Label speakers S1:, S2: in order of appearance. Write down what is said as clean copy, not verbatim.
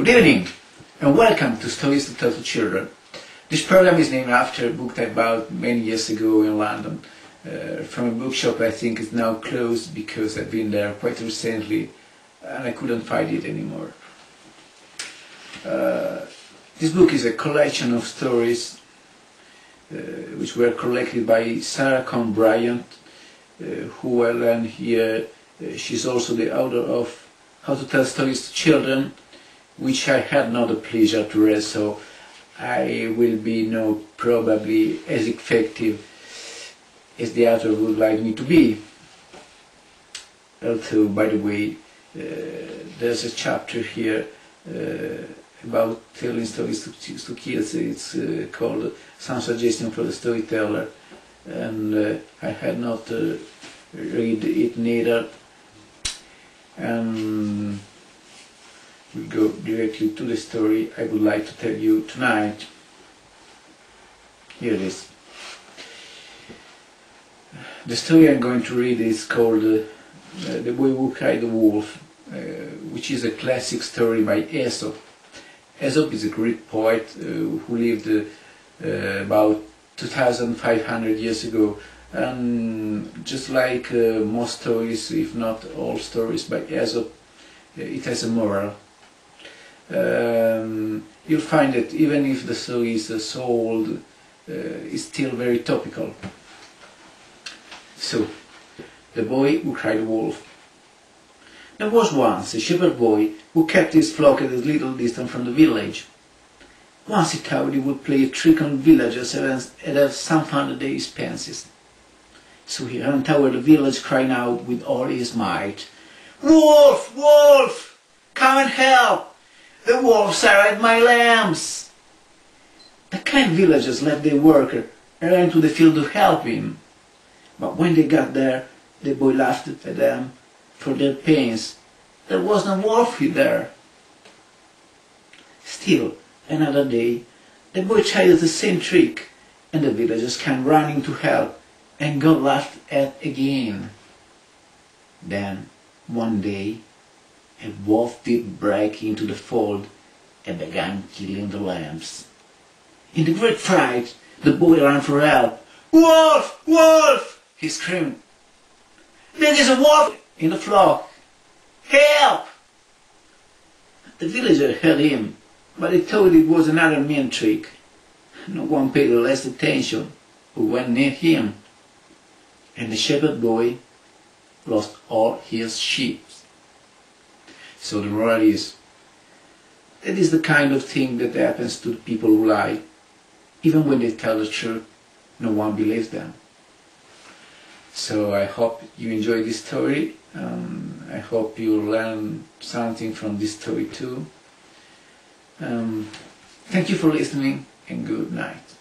S1: Good evening and welcome to Stories to Tell to Children. This program is named after a book I bought many years ago in London from a bookshop. I think it's now closed because I've been there quite recently and I couldn't find it anymore. This book is a collection of stories which were collected by Sarah Bryant, who I learned here. She's also the author of How to Tell Stories to Children, which I had not the pleasure to read, so I will be probably as effective as the author would like me to be. Also, by the way, there's a chapter here about telling stories to kids. It's called Some Suggestion for the Storyteller, and I had not read it neither. And we'll go directly to the story I would like to tell you tonight. Here it is. The story I'm going to read is called The Boy Who Cried the Wolf, which is a classic story by Aesop. Aesop is a Greek poet who lived about 2,500 years ago, and just like most stories, if not all stories by Aesop, it has a moral. You'll find that even if the story is so old, it's still very topical. So, The Boy Who Cried Wolf. There was once a shepherd boy who kept his flock at a little distance from the village. Once he thought he would play a trick on villagers and have some fun at their expenses. So he ran toward the village, crying out with all his might, "Wolf! Wolf! Come and help! The wolves are at my lambs!" The kind villagers left their worker and ran to the field to help him. But when they got there, the boy laughed at them for their pains. There was no wolf there. Still, another day, the boy tried the same trick, and the villagers came running to help, and got laughed at again. Then, one day, a wolf did break into the fold and began killing the lambs. In the great fright, the boy ran for help. "Wolf! Wolf!" he screamed. "There is a wolf in the flock! Help!" The villager heard him, but he thought it was another mean trick. No one paid the less attention or went near him, and the shepherd boy lost all his sheep. So the moral is, that is the kind of thing that happens to the people who lie. Even when they tell the truth, no one believes them. So I hope you enjoy this story. I hope you learn something from this story too. Thank you for listening and good night.